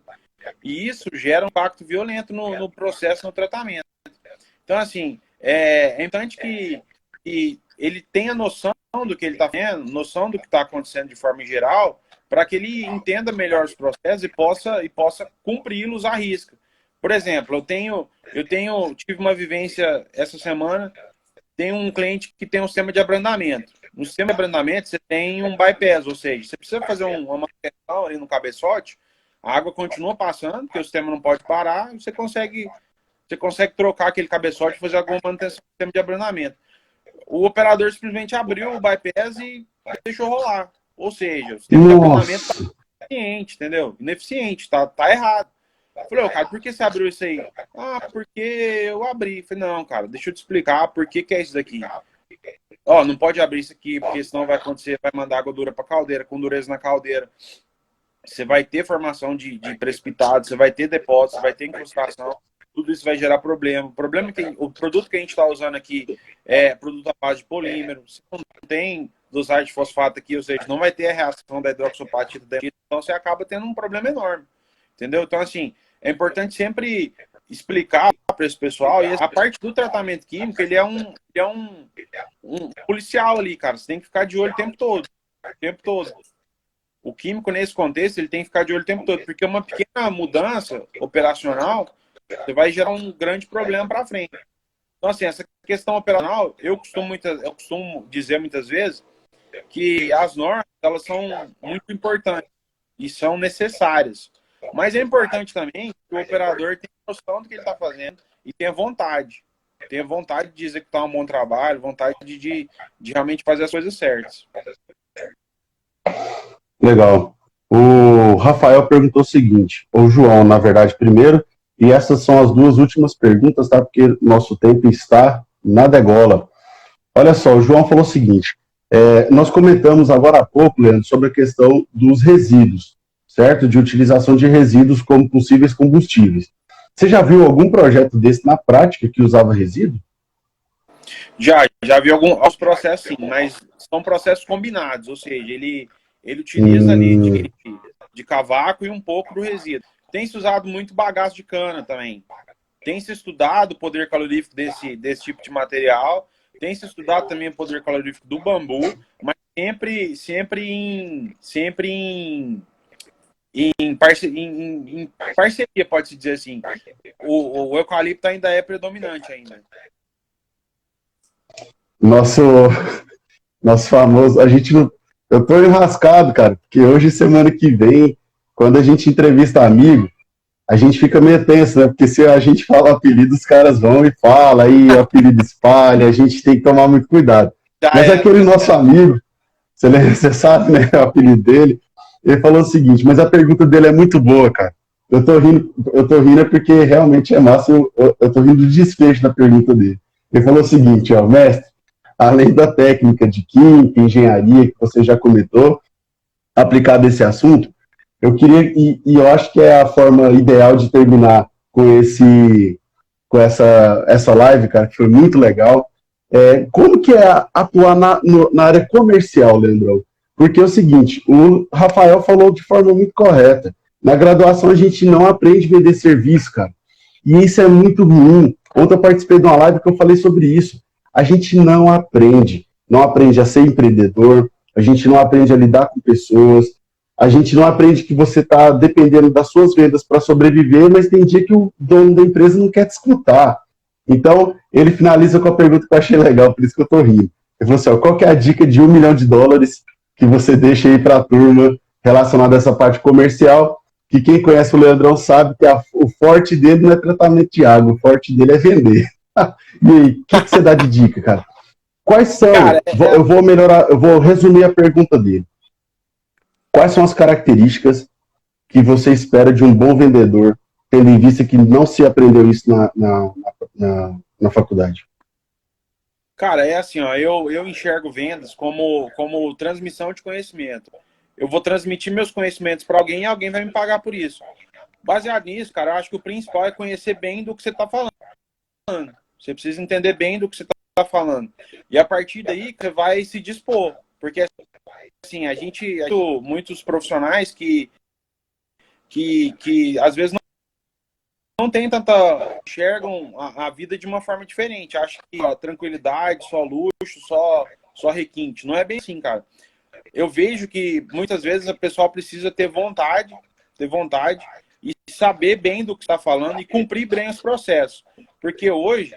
E isso gera um impacto violento no processo, no tratamento. Então, assim, é importante que ele tenha noção do que ele está fazendo, noção do que está acontecendo de forma geral, para que ele entenda melhor os processos e possa cumpri-los à risca. Por exemplo, tive uma vivência essa semana, tem um cliente que tem um sistema de abrandamento. No sistema de abrandamento, você tem um bypass, ou seja, você precisa fazer uma manutenção ali no cabeçote, a água continua passando, porque o sistema não pode parar, e você consegue trocar aquele cabeçote e fazer alguma manutenção do sistema de abrandamento. O operador simplesmente abriu o bypass e deixou rolar. Ou seja, o sistema de abrandamento está ineficiente, entendeu? Ineficiente, tá errado. Eu falei, cara, por que você abriu isso aí? Ah, porque eu abri. Eu falei, não, cara, deixa eu te explicar por que é isso daqui. Ó, não pode abrir isso aqui, porque senão vai acontecer, vai mandar água dura para caldeira, com dureza na caldeira. Você vai ter formação de precipitado, você vai ter depósito, você vai ter incrustação, tudo isso vai gerar problema. O problema é que o produto que a gente está usando aqui é produto à base de polímero, você não tem dosagem de fosfato aqui, ou seja, não vai ter a reação da hidroxopatita, então você acaba tendo um problema enorme, entendeu? Então, assim, é importante sempre explicar para esse pessoal, e a parte do tratamento químico, ele é um policial ali, cara, você tem que ficar de olho o tempo todo, o tempo todo. O químico, nesse contexto, ele tem que ficar de olho o tempo todo, porque uma pequena mudança operacional, você vai gerar um grande problema para frente. Então, assim, essa questão operacional, eu costumo dizer muitas vezes que as normas, elas são muito importantes e são necessárias. Mas é importante também que o operador tenha noção do que ele está fazendo e tenha vontade. Tenha vontade de executar um bom trabalho, vontade de realmente fazer as coisas certas. Legal. O Rafael perguntou o seguinte, ou o João, na verdade, primeiro, e essas são as duas últimas perguntas, tá? Porque nosso tempo está na degola. Olha só, o João falou o seguinte, nós comentamos agora há pouco, Leandro, sobre a questão dos resíduos, certo? De utilização de resíduos como possíveis combustíveis. Você já viu algum projeto desse na prática que usava resíduo? Já vi alguns processos, sim, mas são processos combinados, ou seja, ele utiliza ali de cavaco e um pouco do resíduo. Tem se usado muito bagaço de cana também. Tem se estudado o poder calorífico desse tipo de material. Tem se estudado também o poder calorífico do bambu, mas sempre em parceria, pode-se dizer assim. O eucalipto ainda é predominante ainda. Nosso famoso, eu tô enrascado, cara, porque hoje, semana que vem, quando a gente entrevista amigo, a gente fica meio tenso, né? Porque se a gente fala o apelido, os caras vão e falam, aí o apelido espalha, a gente tem que tomar muito cuidado. Mas aquele nosso amigo, você sabe, né, o apelido dele, ele falou o seguinte, mas a pergunta dele é muito boa, cara. Eu tô rindo porque realmente é massa, eu tô rindo do desfecho da pergunta dele. Ele falou o seguinte, ó, mestre, além da técnica de química, engenharia, que você já comentou, aplicada a esse assunto, eu queria, e eu acho que é a forma ideal de terminar com essa live, cara, que foi muito legal. Como que é atuar na área comercial, Leandrão? Porque é o seguinte, o Rafael falou de forma muito correta. Na graduação a gente não aprende a vender serviço, cara. E isso é muito ruim. Ontem eu participei de uma live que eu falei sobre isso. A gente não aprende a ser empreendedor, a gente não aprende a lidar com pessoas, a gente não aprende que você está dependendo das suas vendas para sobreviver, mas tem dia que o dono da empresa não quer te escutar. Então, ele finaliza com a pergunta que eu achei legal, por isso que eu estou rindo. Ele falou assim, ó, qual que é a dica de $1 milhão que você deixa aí para a turma relacionada a essa parte comercial, que quem conhece o Leandrão sabe que o forte dele não é tratamento de água, o forte dele é vender. E aí, o que você dá de dica, cara? Quais são, cara, eu vou resumir a pergunta dele. Quais são as características que você espera de um bom vendedor, tendo em vista que não se aprendeu isso na faculdade? Cara, é assim, ó, eu enxergo vendas como transmissão de conhecimento. Eu vou transmitir meus conhecimentos para alguém e alguém vai me pagar por isso. baseado nisso, cara, eu acho que o principal é conhecer bem do que você está falando. Você precisa entender bem do que você está falando. E a partir daí, você vai se dispor. Porque, assim, a gente... Muitos profissionais que às vezes não tem tanta... enxergam a vida de uma forma diferente. Acham que só tranquilidade, só luxo, só requinte. Não é bem assim, cara. Eu vejo que muitas vezes a pessoa precisa ter vontade e saber bem do que está falando e cumprir bem os processos. Porque hoje,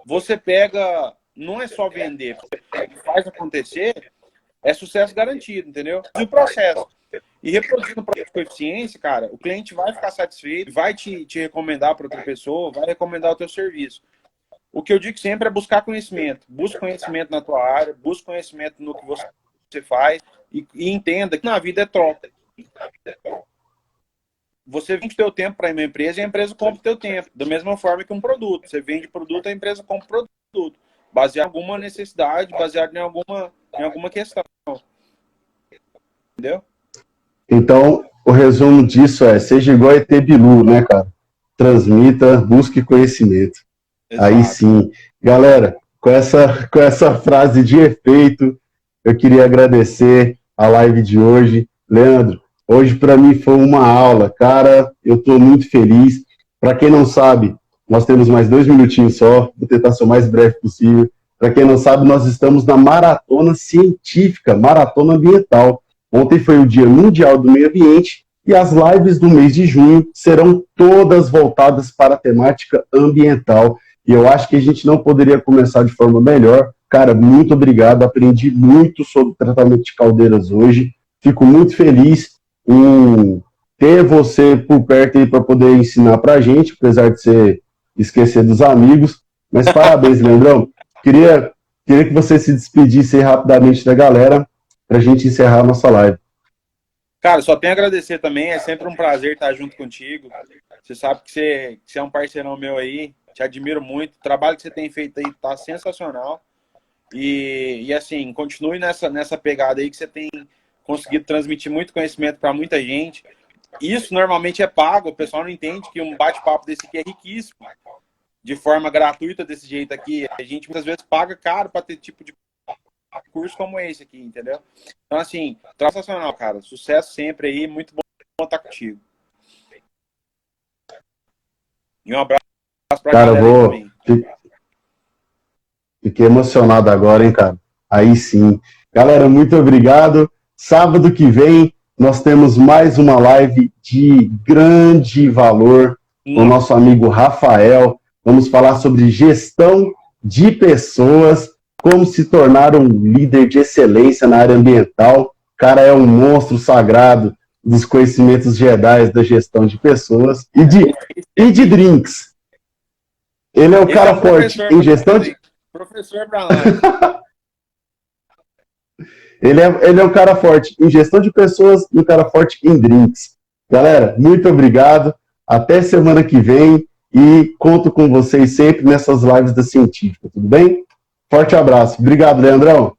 você pega... Não é só vender. Você faz acontecer, é sucesso garantido, entendeu? E o processo. E reproduzindo o processo com eficiência, cara, o cliente vai ficar satisfeito, vai te recomendar para outra pessoa, vai recomendar o teu serviço. O que eu digo sempre é buscar conhecimento. Busca conhecimento na tua área, busca conhecimento no que você faz e entenda que na vida é troca. Você vende teu tempo para uma empresa e a empresa compra o teu tempo. Da mesma forma que um produto. Você vende produto, a empresa compra produto. Baseado em alguma necessidade, baseado em alguma questão. Entendeu? Então, o resumo disso é, seja igual a ET Bilu, né, cara? Transmita, busque conhecimento. Exato. Aí sim. Galera, com essa frase de efeito, eu queria agradecer a live de hoje. Leandro, hoje para mim foi uma aula. Cara, eu estou muito feliz. Para quem não sabe, nós temos mais 2 minutinhos só, vou tentar ser o mais breve possível. Para quem não sabe, nós estamos na maratona científica, maratona ambiental. Ontem foi o Dia Mundial do Meio Ambiente e as lives do mês de junho serão todas voltadas para a temática ambiental. E eu acho que a gente não poderia começar de forma melhor. Cara, muito obrigado, aprendi muito sobre tratamento de caldeiras hoje. Fico muito feliz em ter você por perto aí para poder ensinar para a gente, apesar de você esquecer dos amigos. Mas parabéns, Leandrão. Queria que você se despedisse aí rapidamente da galera para a gente encerrar a nossa live. Cara, só tenho a agradecer também. É sempre um prazer estar junto contigo. Você sabe que você é um parceirão meu aí. Te admiro muito. O trabalho que você tem feito aí tá sensacional. E assim, continue nessa pegada aí que você tem conseguido transmitir muito conhecimento para muita gente. Isso normalmente é pago. O pessoal não entende que um bate-papo desse aqui é riquíssimo. De forma gratuita desse jeito aqui. A gente muitas vezes paga caro para ter tipo de curso como esse aqui, entendeu? Então, assim, sensacional, cara. Sucesso sempre aí. Muito bom estar contigo. E um abraço pra cara, galera também. Fiquei emocionado agora, hein, cara? Aí sim. Galera, muito obrigado. Sábado que vem, nós temos mais uma live de grande valor com o nosso amigo Rafael. Vamos falar sobre gestão de pessoas, como se tornar um líder de excelência na área ambiental. O cara é um monstro sagrado dos conhecimentos Jedi da gestão de pessoas e de drinks. Ele é o cara forte em gestão de... Professor Bralante. Ele é um cara forte em gestão de pessoas e um cara forte em drinks. Galera, muito obrigado. Até semana que vem. E conto com vocês sempre nessas lives da Científica, tudo bem? Forte abraço. Obrigado, Leandrão.